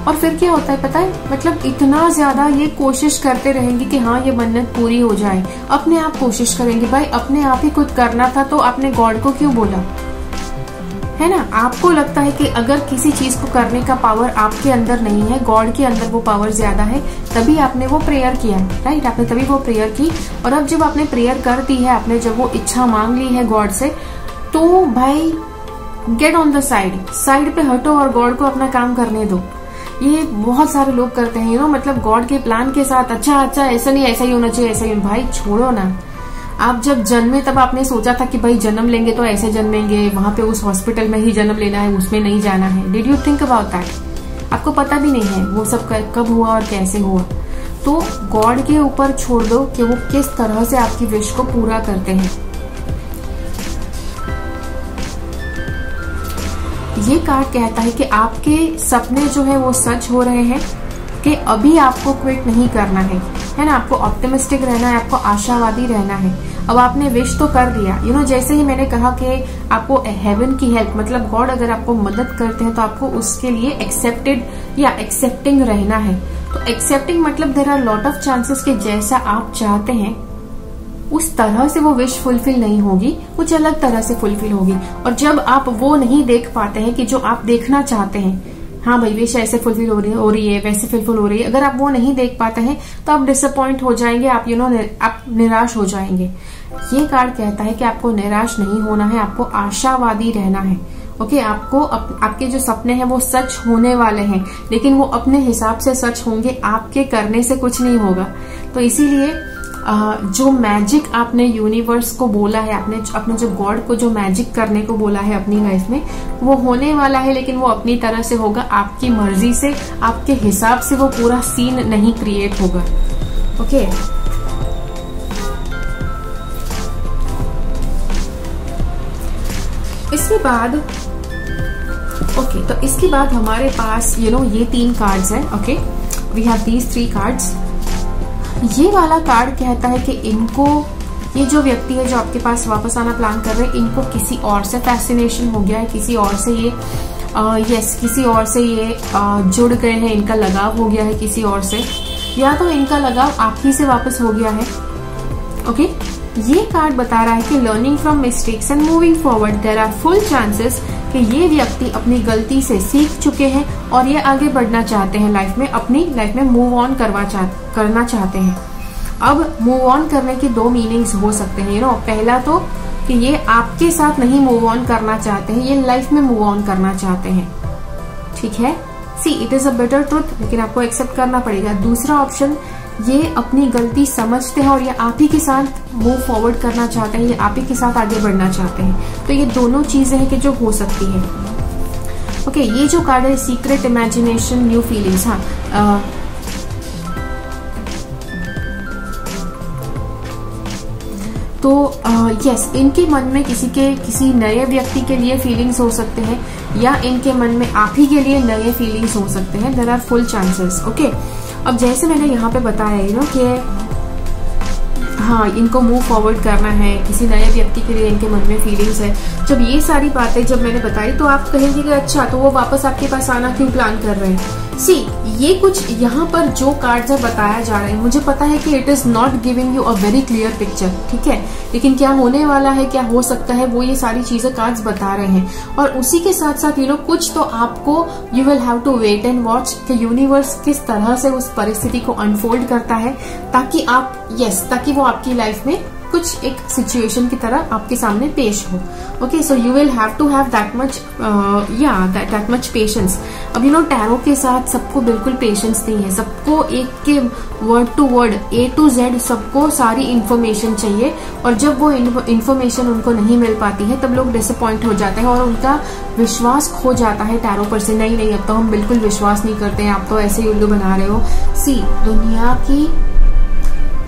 और फिर क्या होता है पता है, मतलब इतना ज्यादा ये कोशिश करते रहेंगे कि हाँ ये मन्नत पूरी हो जाए, अपने आप कोशिश करेंगे। भाई अपने आप ही कुछ करना था तो आपने गॉड को क्यों बोला, है ना? आपको लगता है कि अगर किसी चीज को करने का पावर आपके अंदर नहीं है, गॉड के अंदर वो पावर ज्यादा है, तभी आपने वो प्रेयर किया, राइट? आपने तभी वो प्रेयर की, और अब जब आपने प्रेयर कर दी है, आपने जब वो इच्छा मांग ली है गॉड से, तो भाई गेट ऑन द साइड पे हटो और गॉड को अपना काम करने दो। ये बहुत सारे लोग करते हैं, मतलब गॉड के प्लान के साथ, अच्छा ऐसा नहीं, ऐसा ही होना चाहिए, ऐसा ही। भाई छोड़ो ना, आप जब जन्मे तब आपने सोचा था कि भाई जन्म लेंगे तो ऐसे जन्मेंगे, वहां पे उस हॉस्पिटल में ही जन्म लेना है, उसमें नहीं जाना है। Did you think about that? आपको पता भी नहीं है वो सब कब हुआ और कैसे हुआ। तो गॉड के ऊपर छोड़ दो कि वो किस तरह से आपकी विश को पूरा करते हैं। ये कार्ड कहता है कि आपके सपने जो है वो सच हो रहे हैं, कि अभी आपको क्विट नहीं करना है ना? आपको ऑप्टिमिस्टिक रहना है, आपको आशावादी रहना है। अब आपने विश तो कर दिया, जैसे ही मैंने कहा कि आपको हेवन की हेल्प, मतलब गॉड अगर आपको मदद करते हैं तो आपको उसके लिए एक्सेप्टेड या एक्सेप्टिंग रहना है। तो एक्सेप्टिंग मतलब there are lot of chances कि जैसा आप चाहते हैं उस तरह से वो विश फुलफिल नहीं होगी, कुछ अलग तरह से फुलफिल होगी। और जब आप वो नहीं देख पाते हैं कि जो आप देखना चाहते हैं, हाँ भाई विश ऐसे फुलफिल हो रही है, वैसे फुलफिल हो रही है, अगर आप वो नहीं देख पाते हैं तो आप डिसअपॉइंट हो जाएंगे, आप आप निराश हो जाएंगे। ये कार्ड कहता है कि आपको निराश नहीं होना है, आपको आशावादी रहना है। ओके, आपको आपके जो सपने हैं वो सच होने वाले हैं, लेकिन वो अपने हिसाब से सच होंगे, आपके करने से कुछ नहीं होगा। तो इसीलिए जो मैजिक आपने यूनिवर्स को बोला है, आपने अपने जो गॉड को जो मैजिक करने को बोला है अपनी लाइफ में, वो होने वाला है, लेकिन वो अपनी तरह से होगा, आपकी मर्जी से, आपके हिसाब से वो पूरा सीन नहीं क्रिएट होगा। ओके, इसके बाद तो इसके बाद हमारे पास ये 3 कार्ड्स हैं। Okay, we have these 3 cards. ये वाला कार्ड कहता है कि इनको, ये जो व्यक्ति है जो आपके पास वापस आना प्लान कर रहे हैं, इनको किसी और से फैसिनेशन हो गया है, किसी और से ये यस किसी और से ये जुड़ गए हैं, इनका लगाव हो गया है किसी और से, या तो इनका लगाव आप ही से वापस हो गया है। ओके, ये कार्ड बता रहा है कि learning from mistakes and moving forward there are full chances कि ये व्यक्ति अपनी गलती से सीख चुके हैं और ये आगे बढ़ना चाहते हैं लाइफ में, अपनी लाइफ में मूव ऑन करना चाहते हैं। अब मूव ऑन करने की दो मीनिंग्स हो सकते हैं, पहला तो कि ये आपके साथ नहीं मूव ऑन करना चाहते हैं, ये लाइफ में मूव ऑन करना चाहते हैं। ठीक है, see it is a better truth, लेकिन आपको एक्सेप्ट करना पड़ेगा। दूसरा ऑप्शन, ये अपनी गलती समझते हैं और ये आप ही के साथ मूव फॉरवर्ड करना चाहते हैं, ये आप ही के साथ आगे बढ़ना चाहते हैं। तो ये दोनों चीजें हैं कि जो हो सकती है। ओके, ये जो कार्ड है सीक्रेट इमेजिनेशन न्यू फीलिंग्स, हाँ तो यस इनके मन में किसी नए व्यक्ति के लिए फीलिंग्स हो सकते हैं, या इनके मन में आप ही के लिए नए फीलिंग्स हो सकते हैं। There are full chances. Okay, अब जैसे मैंने यहाँ पे बताया कि हाँ इनको मूव फॉरवर्ड करना है, किसी नए व्यक्ति के लिए इनके मन में फीलिंग्स है। जब ये सारी बातें जब मैंने बताई तो आप कहेंगे कि अच्छा तो वो वापस आपके पास आना क्यों प्लान कर रहे हैं। सी ये कुछ यहाँ पर जो कार्ड्स बताया जा रहा है, मुझे पता है कि it is not giving you a very clear picture, ठीक है, लेकिन क्या होने वाला है, क्या हो सकता है, वो ये सारी चीजें कार्ड्स बता रहे हैं। और उसी के साथ साथ कुछ तो आपको you will have to wait and watch कि यूनिवर्स किस तरह से उस परिस्थिति को अनफोल्ड करता है, ताकि आप ताकि वो आपकी लाइफ में कुछ एक सिचुएशन की तरह आपके सामने पेश हो। Okay, so you will have to have that much patience. अब टैरो के साथ सबको बिल्कुल पेशेंस नहीं है, सबको एक के word to word A to Z सबको सारी इन्फॉर्मेशन चाहिए, और जब वो इन्फॉर्मेशन उनको नहीं मिल पाती है तब लोग डिसअपॉइंट हो जाते हैं और उनका विश्वास खो जाता है टैरो पर से। नहीं अब तो हम बिल्कुल विश्वास नहीं करते हैं, आप तो ऐसे ही उल्लू बना रहे हो। सी दुनिया की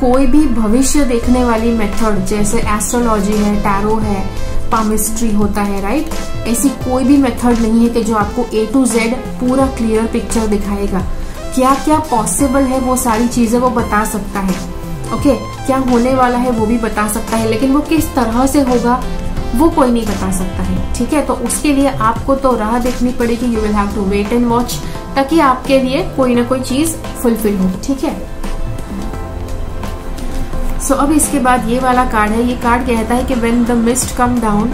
कोई भी भविष्य देखने वाली मेथड, जैसे एस्ट्रोलॉजी है, टैरो है, पामिस्ट्री होता है, राइट, ऐसी कोई भी मेथड नहीं है कि जो आपको A to Z पूरा क्लियर पिक्चर दिखाएगा। क्या क्या पॉसिबल है वो सारी चीजें वो बता सकता है। ओके, क्या होने वाला है वो भी बता सकता है, लेकिन वो किस तरह से होगा वो कोई नहीं बता सकता है। ठीक है, तो उसके लिए आपको तो राह देखनी पड़ेगी, you will have to wait and watch, ताकि आपके लिए कोई ना कोई चीज फुलफिल हो। ठीक है, सो अब इसके बाद ये वाला कार्ड है। ये कार्ड कहता है कि when the mist come down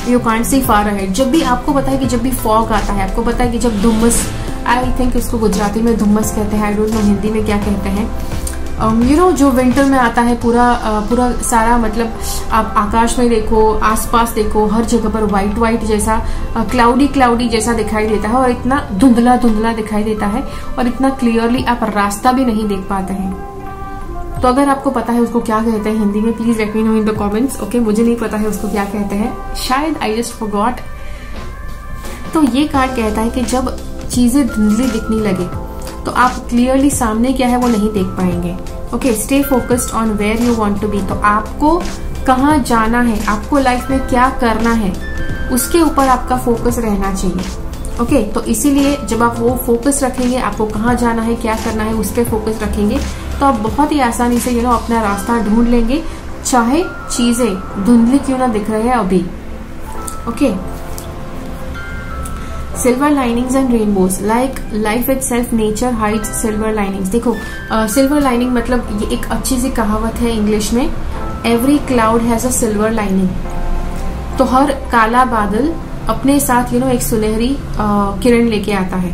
you can't see far ahead. जब भी आपको पता है कि जब भी फॉग आता है, आपको पता है कि जब धुम्मस, आई थिंक इसको गुजराती में धुम्मस कहते हैं, आई डोंट नो हिंदी में क्या कहते हैं, जो विंटर में आता है, पूरा सारा, मतलब आप आकाश में देखो, आसपास देखो, हर जगह पर व्हाइट जैसा क्लाउडी जैसा दिखाई देता है, और इतना धुंधला दिखाई देता है, और इतना क्लियरली आप रास्ता भी नहीं देख पाते हैं। तो अगर आपको पता है उसको क्या कहते हैं हिंदी में, please let me know in the comments. Okay, मुझे नहीं पता है उसको क्या कहते हैं, शायद आई जस्ट फॉरगॉट। तो ये कार्ड कहता है कि जब चीजें धुंधली दिखने लगे तो आप क्लियरली सामने क्या है वो नहीं देख पाएंगे। Okay, stay focused on where you want to be. तो आपको कहाँ जाना है, आपको लाइफ में क्या करना है, उसके ऊपर आपका फोकस रहना चाहिए। ओके, तो इसीलिए जब आप वो फोकस रखेंगे, आपको कहाँ जाना है, क्या करना है, उस पर फोकस रखेंगे, तो आप बहुत ही आसानी से अपना रास्ता ढूंढ लेंगे, चाहे चीजें धुंधली क्यों ना दिख रहे हैं अभी। Okay, silver linings and rainbows, like life itself nature hides silver linings. देखो, सिल्वर लाइनिंग मतलब ये एक अच्छी सी कहावत है इंग्लिश में, every cloud has a silver lining. तो हर काला बादल अपने साथ एक सुनहरी किरण लेके आता है।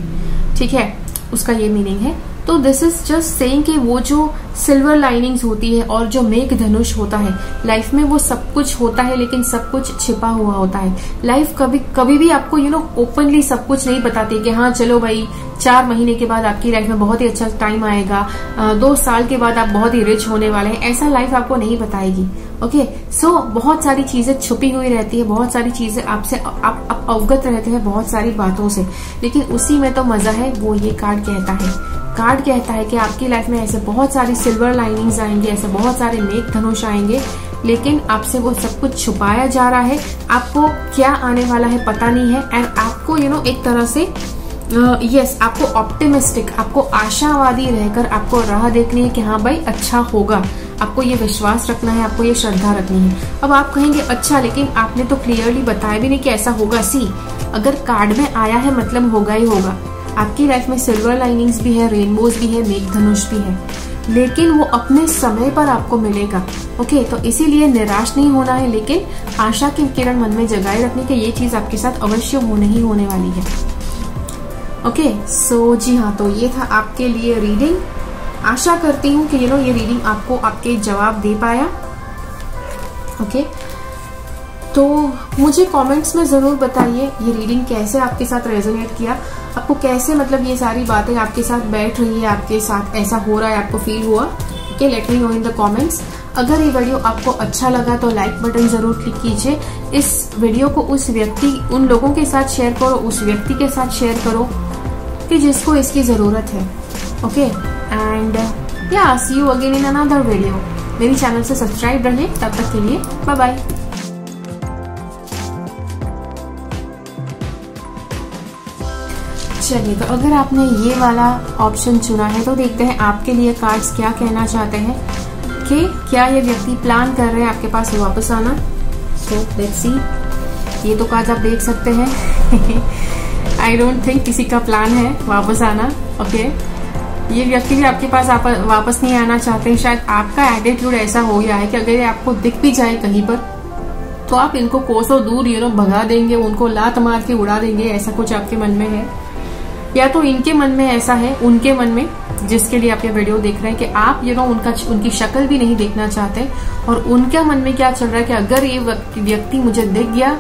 ठीक है, उसका ये मीनिंग है। तो दिस इज जस्ट सेइंग कि वो जो सिल्वर लाइनिंग्स होती है और जो मेघ धनुष होता है, लाइफ में वो सब कुछ होता है, लेकिन सब कुछ छिपा हुआ होता है। लाइफ कभी भी आपको ओपनली सब कुछ नहीं बताती कि हाँ चलो भाई 4 महीने के बाद आपकी लाइफ में बहुत ही अच्छा टाइम आएगा, 2 साल के बाद आप बहुत ही रिच होने वाले हैं, ऐसा लाइफ आपको नहीं बताएगी। ओके, सो बहुत सारी चीजें छुपी हुई रहती है, बहुत सारी चीजें आपसे आप अवगत रहते हैं बहुत सारी बातों से, लेकिन उसी में तो मजा है, वो ये कार्ड कहता है। कार्ड कहता है कि आपकी लाइफ में ऐसे बहुत सारी सिल्वर लाइनिंग्स आएंगे, ऐसे बहुत सारे मेघ धनुष आएंगे, लेकिन आपसे वो सब कुछ छुपाया जा रहा है। आपको क्या आने वाला है पता नहीं है, एंड आपको एक तरह से आपको ऑप्टिमिस्टिक, आपको आशावादी रहकर आपको राह देखनी है कि हाँ भाई अच्छा होगा। आपको ये विश्वास रखना है, आपको ये श्रद्धा रखनी है। अब आप कहेंगे अच्छा, लेकिन आपने तो क्लियरली बताया भी नहीं कि ऐसा होगा। सी अगर कार्ड में आया है मतलब होगा ही होगा। आपकी लाइफ में सिल्वर लाइनिंग्स भी है, रेनबोज भी है, मेघधनुष भी है, लेकिन वो अपने समय पर आपको मिलेगा। ओके, तो इसीलिए निराश नहीं होना है, लेकिन आशा की किरण मन में जगाए रखने की ये चीज आपके साथ अवश्य होने ही होने वाली है। ओके, सो जी हाँ, तो ये था आपके लिए रीडिंग। आशा करती हूँ कि ये रीडिंग आपको आपके जवाब दे पाया। ओके, तो मुझे कमेंट्स में जरूर बताइए ये रीडिंग कैसे आपके साथ रेजोनेट किया, आपको कैसे मतलब ये सारी बातें आपके साथ बैठ रही है, आपके साथ ऐसा हो रहा है, आपको फील हुआ। Okay, let me know in the comments. अगर ये वीडियो आपको अच्छा लगा तो लाइक बटन जरूर क्लिक कीजिए। इस वीडियो को उन लोगों के साथ शेयर करो, उस व्यक्ति के साथ शेयर करो कि जिसको इसकी जरूरत है। ओके, एंड या see you again in another video. मेरी चैनल से सब्सक्राइब रहे, तब तक के लिए बाय बाय। चलिए, तो अगर आपने ये वाला ऑप्शन चुना है तो देखते हैं आपके लिए कार्ड्स क्या कहना चाहते हैं कि क्या ये व्यक्ति प्लान कर रहे हैं आपके पास वापस आना। सो लेट्स सी, ये तो कार्ड आप देख सकते हैं। आई डोंट थिंक किसी का प्लान है वापस आना। ओके, ये व्यक्ति भी आपके पास वापस नहीं आना चाहते हैं। शायद आपका एटीट्यूड ऐसा हो गया है कि अगर ये आपको दिख भी जाए कहीं पर तो आप इनको कोसों दूर भगा देंगे, उनको लात मार के उड़ा देंगे, ऐसा कुछ आपके मन में है। या तो इनके मन में ऐसा है, उनके मन में, जिसके लिए आप ये वीडियो देख रहे हैं, कि आप उनकी शक्ल भी नहीं देखना चाहते, और उनके मन में क्या चल रहा है कि अगर ये व्यक्ति मुझे दिख गया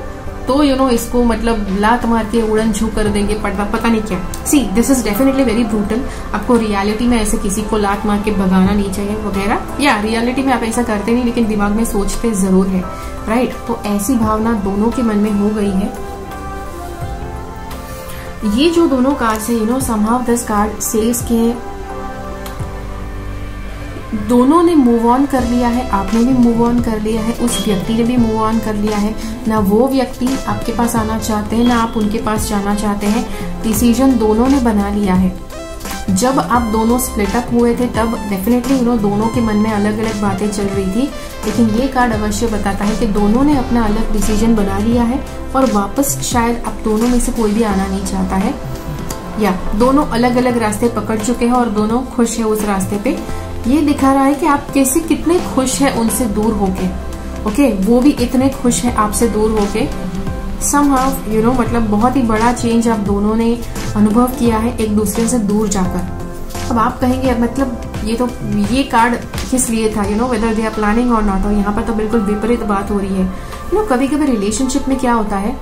तो इसको मतलब लात मार के उड़न छू कर देंगे, पता नहीं क्या। See, this is definitely very brutal. आपको रियलिटी में ऐसे किसी को लात मार के भगाना नहीं चाहिए वगैरह, या रियलिटी में आप ऐसा करते नहीं, लेकिन दिमाग में सोचते जरूर है, राइट। तो ऐसी भावना दोनों के मन में हो गई है। ये जो दोनों कार्ड्स है, समहाउ दिस कार्ड सेज के दोनों ने मूव ऑन कर लिया है, आपने भी मूव ऑन कर लिया है, उस व्यक्ति ने भी मूव ऑन कर लिया है। ना वो व्यक्ति आपके पास आना चाहते हैं, ना आप उनके पास जाना चाहते हैं। डिसीजन दोनों ने बना लिया है। जब आप दोनों स्प्लिट अप हुए थे तब डेफिनेटली दोनों के मन में अलग अलग बातें चल रही थी, लेकिन ये कार्ड अवश्य बताता है कि दोनों ने अपना अलग डिसीजन बना लिया है और वापस शायद आप दोनों में से कोई भी आना नहीं चाहता है, या दोनों अलग अलग रास्ते पकड़ चुके हैं और दोनों खुश है उस रास्ते पे। ये दिखा रहा है कि आप कैसे कितने खुश है उनसे दूर होके। ओके, वो भी इतने खुश है आपसे दूर होके। समहाउ मतलब बहुत ही बड़ा चेंज आप दोनों ने अनुभव किया है एक दूसरे से दूर जाकर। अब आप कहेंगे मतलब ये कार्ड किस लिए था, वेदर दे आर प्लानिंग और नॉट। और यहाँ पर तो बिल्कुल विपरीत बात हो रही है। कभी कभी रिलेशनशिप में क्या होता है,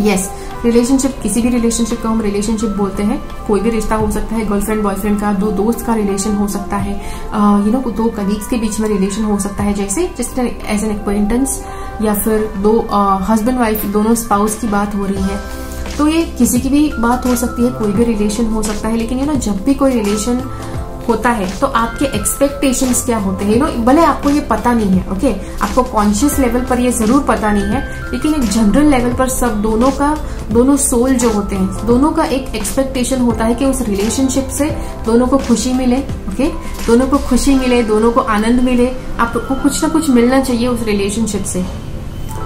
यस, रिलेशनशिप, किसी भी रिलेशनशिप को हम रिलेशनशिप बोलते हैं। कोई भी रिश्ता हो सकता है, गर्लफ्रेंड बॉयफ्रेंड का, दो दोस्त का रिलेशन हो सकता है, दो कलीग्स के बीच में रिलेशन हो सकता है, जैसे जस्ट एज एन एक्वेंटेंस, या फिर दो हस्बैंड वाइफ, दोनों स्पाउस की बात हो रही है। तो ये किसी की भी बात हो सकती है, कोई भी रिलेशन हो सकता है। लेकिन जब भी कोई रिलेशन होता है तो आपके एक्सपेक्टेशंस क्या होते हैं, भले आपको ये पता नहीं है। ओके, आपको कॉन्शियस लेवल पर ये जरूर पता नहीं है, लेकिन एक जनरल लेवल पर सब दोनों सोल जो होते हैं, दोनों का एक एक्सपेक्टेशन होता है कि उस रिलेशनशिप से दोनों को खुशी मिले। ओके, दोनों को खुशी मिले, दोनों को आनंद मिले, आपको कुछ ना कुछ मिलना चाहिए उस रिलेशनशिप से।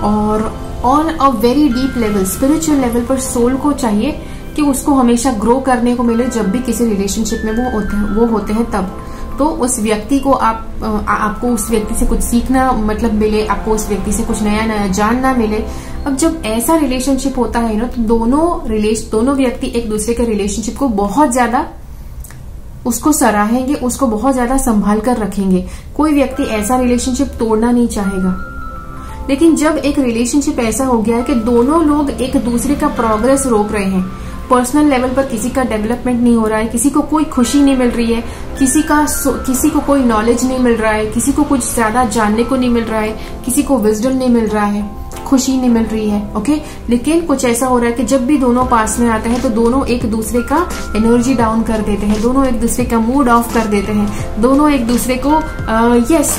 और on a very deep level, spiritual level पर सोल को चाहिए कि उसको हमेशा ग्रो करने को मिले। जब भी किसी रिलेशनशिप में वो होते हैं तब तो उस व्यक्ति को आपको उस व्यक्ति से कुछ सीखना मतलब मिले, आपको उस व्यक्ति से कुछ नया नया जानना मिले। अब जब ऐसा रिलेशनशिप होता है तो दोनों व्यक्ति एक दूसरे के रिलेशनशिप को बहुत ज्यादा उसको सराहेंगे, उसको बहुत ज्यादा संभाल कर रखेंगे। कोई व्यक्ति ऐसा रिलेशनशिप तोड़ना नहीं चाहेगा। लेकिन जब एक रिलेशनशिप ऐसा हो गया है कि दोनों लोग एक दूसरे का प्रोग्रेस रोक रहे हैं, पर्सनल लेवल पर किसी का डेवलपमेंट नहीं हो रहा है, किसी को कोई खुशी नहीं मिल रही है, किसी को कोई नॉलेज नहीं मिल रहा है, किसी को कुछ ज्यादा जानने को नहीं मिल रहा है, किसी को विजडम नहीं मिल रहा है, खुशी नहीं मिल रही है। ओके, लेकिन कुछ ऐसा हो रहा है कि जब भी दोनों पास में आते हैं तो दोनों एक दूसरे का एनर्जी डाउन कर देते हैं, दोनों एक दूसरे का मूड ऑफ कर देते हैं, दोनों एक दूसरे को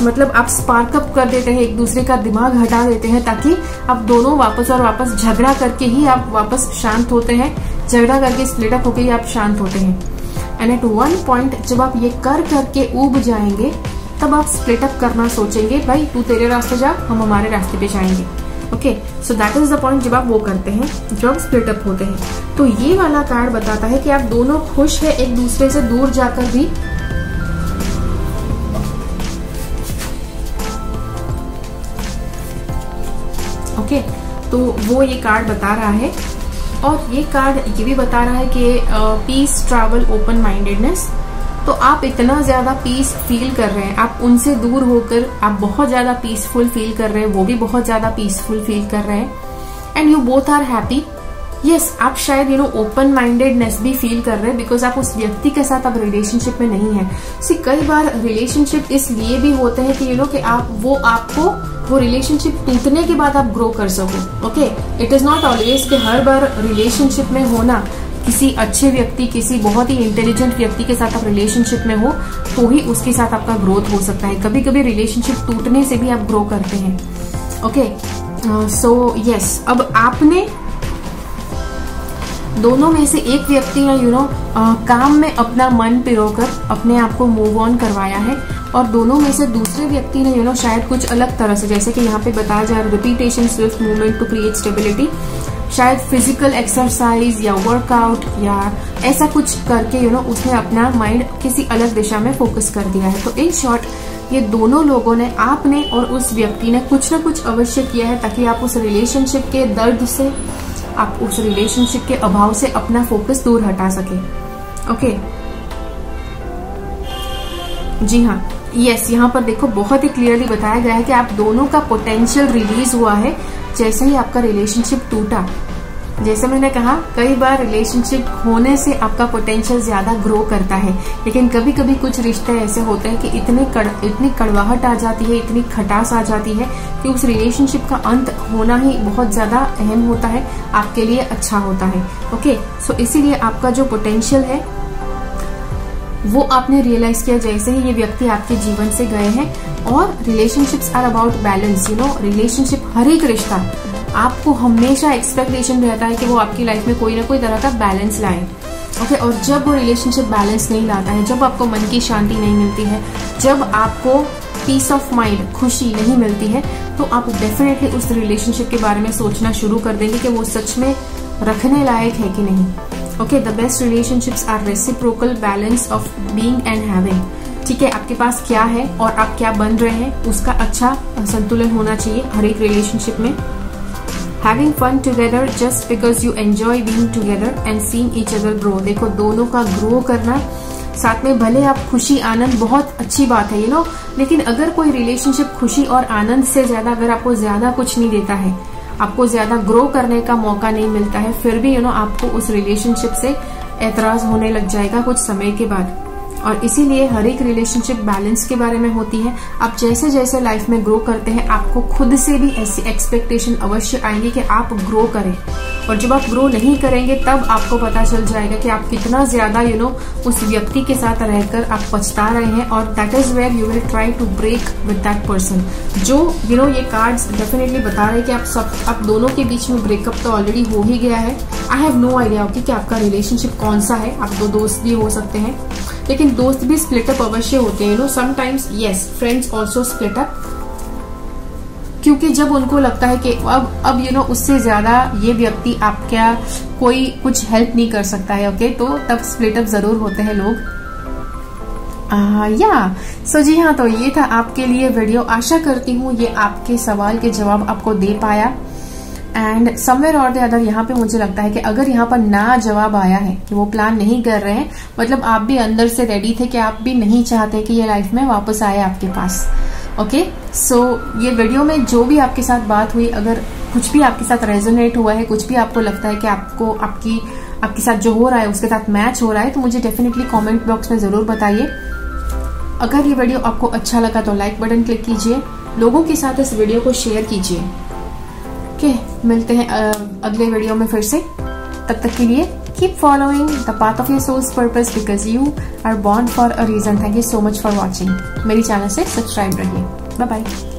मतलब आप स्पार्कअप कर देते हैं, एक दूसरे का दिमाग हटा देते हैं, ताकि आप दोनों वापस और वापस झगड़ा करके ही आप वापस शांत होते हैं, झगड़ा करके स्प्लिट अप होकर ही आप शांत होते हैं। एंड एट वन पॉइंट जब आप ये करके ऊब जाएंगे तब आप स्प्लिट अप करना सोचेंगे, भाई तू तेरे रास्ते जा, हम हमारे रास्ते पे जाएंगे। Okay, so that is the point जब आप वो करते हैं, जब आप स्प्लिट अप होते हैं। तो ये वाला कार्ड बताता है कि आप दोनों खुश है एक दूसरे से दूर जाकर भी। ओके, तो वो ये कार्ड बता रहा है। और ये कार्ड ये भी बता रहा है कि पीस, ट्रैवल, ओपन माइंडेडनेस। तो आप इतना ज्यादा पीस फील कर रहे हैं, आप उनसे दूर होकर आप बहुत ज्यादा पीसफुल फील कर रहे हैं, वो भी बहुत ज्यादा पीसफुल फील कर रहे हैं, and you both are happy. Yes, आप शायद ओपन माइंडेडनेस भी फील कर रहे हैं बिकॉज आप उस व्यक्ति के साथ अब रिलेशनशिप में नहीं है। कई बार रिलेशनशिप इसलिए भी होते हैं कि कि आप वो रिलेशनशिप टूटने के बाद आप ग्रो कर सको। Okay, it is not always कि हर बार रिलेशनशिप में होना, किसी अच्छे व्यक्ति, किसी बहुत ही इंटेलिजेंट व्यक्ति के साथ आप रिलेशनशिप में हो तो ही उसके साथ आपका ग्रोथ हो सकता है। कभी कभी रिलेशनशिप टूटने से भी आप ग्रो करते हैं। ओके, सो यस, अब आपने दोनों में से एक व्यक्ति ने काम में अपना मन पिरोकर अपने आप को मूव ऑन करवाया है, और दोनों में से दूसरे व्यक्ति ने शायद कुछ अलग तरह से, जैसे कि यहाँ पे बताया जा रहा है, repetition, swift movement to create stability, शायद फिजिकल एक्सरसाइज या वर्कआउट या ऐसा कुछ करके उसने अपना माइंड किसी अलग दिशा में फोकस कर दिया है। तो इन शॉर्ट ये दोनों लोगों ने, आपने और उस व्यक्ति ने कुछ ना कुछ अवश्य किया है ताकि आप उस रिलेशनशिप के दर्द से, आप उस रिलेशनशिप के अभाव से अपना फोकस दूर हटा सके। ओके, जी हाँ, यस, यहाँ पर देखो बहुत ही क्लियरली बताया गया है कि आप दोनों का पोटेंशियल रिलीज हुआ है जैसे ही आपका रिलेशनशिप टूटा। जैसे मैंने कहा, कई बार रिलेशनशिप होने से आपका पोटेंशियल ज्यादा ग्रो करता है, लेकिन कभी कभी कुछ रिश्ते ऐसे होते हैं कि इतनी कड़वाहट आ जाती है, इतनी खटास आ जाती है कि उस रिलेशनशिप का अंत होना ही बहुत ज्यादा अहम होता है, आपके लिए अच्छा होता है। ओके, सो इसीलिए आपका जो पोटेंशियल है वो आपने रियलाइज किया जैसे ही ये व्यक्ति आपके जीवन से गए हैं। और relationships are about balance. Relationship, हर एक रिश्ता, आपको हमेशा एक्सपेक्टेशन रहता है कि वो आपकी लाइफ में कोई ना कोई तरह का बैलेंस लाए। ओके, और जब वो रिलेशनशिप बैलेंस नहीं लाता है, जब आपको मन की शांति नहीं मिलती है, जब आपको पीस ऑफ माइंड, खुशी नहीं मिलती है, तो आप डेफिनेटली उस रिलेशनशिप के बारे में सोचना शुरू कर देंगे कि वो सच में रखने लायक है कि नहीं। Okay, the best relationships are reciprocal, balance of being and having. ठीक है, आपके पास क्या है और आप क्या बन रहे हैं, उसका अच्छा संतुलन होना चाहिए हर एक रिलेशनशिप में। Having fun together just because you enjoy being together and seeing each other grow. देखो, दोनों का ग्रो करना साथ में, भले आप खुशी आनंद, बहुत अच्छी बात है लेकिन अगर कोई रिलेशनशिप खुशी और आनंद से ज्यादा, अगर आपको ज्यादा कुछ नहीं देता है, आपको ज्यादा ग्रो करने का मौका नहीं मिलता है, फिर भी आपको उस रिलेशनशिप से एतराज होने लग जाएगा कुछ समय के बाद। और इसीलिए हर एक रिलेशनशिप बैलेंस के बारे में होती है। आप जैसे जैसे लाइफ में ग्रो करते हैं, आपको खुद से भी ऐसी एक्सपेक्टेशन अवश्य आएंगी कि आप ग्रो करें, और जब आप ग्रो नहीं करेंगे तब आपको पता चल जाएगा कि आप कितना ज्यादा उस व्यक्ति के साथ रहकर आप पछता रहे हैं, और that is where you will try to break with that person. जो ये कार्ड्स डेफिनेटली बता रहे हैं कि आप दोनों के बीच में ब्रेकअप तो ऑलरेडी हो ही गया है। आई हैव नो आइडिया कि आपका रिलेशनशिप कौन सा है, आप दो दोस्त भी हो सकते हैं, लेकिन दोस्त भी स्प्लिट अप अवश्य होते हैं। Sometimes yes, friends also split up, क्योंकि जब उनको लगता है कि अब उससे ज्यादा ये व्यक्ति आपका कोई कुछ हेल्प नहीं कर सकता है। ओके, तो तब स्प्लिट अप जरूर होते हैं लोग। सो जी हाँ, तो ये था आपके लिए वीडियो। आशा करती हूँ ये आपके सवाल के जवाब आपको दे पाया। एंड समवेयर और द अदर यहाँ पे मुझे लगता है कि अगर यहाँ पर ना जवाब आया है कि वो प्लान नहीं कर रहे हैं, मतलब आप भी अंदर से रेडी थे कि आप भी नहीं चाहते कि ये लाइफ में वापस आए आपके पास। ओके, सो ये वीडियो में जो भी आपके साथ बात हुई, अगर कुछ भी आपके साथ रेजोनेट हुआ है, कुछ भी आपको लगता है कि आपको आपके साथ जो हो रहा है उसके साथ मैच हो रहा है, तो मुझे डेफिनेटली कमेंट बॉक्स में जरूर बताइए। अगर ये वीडियो आपको अच्छा लगा तो लाइक बटन क्लिक कीजिए, लोगों के साथ इस वीडियो को शेयर कीजिए। ओके, मिलते हैं अगले वीडियो में फिर से। तब तक के लिए keep following the path of your soul's purpose because you are born for a reason. Thank you so much for watching. मेरी चैनल से सब्सक्राइब रहिए। Bye bye.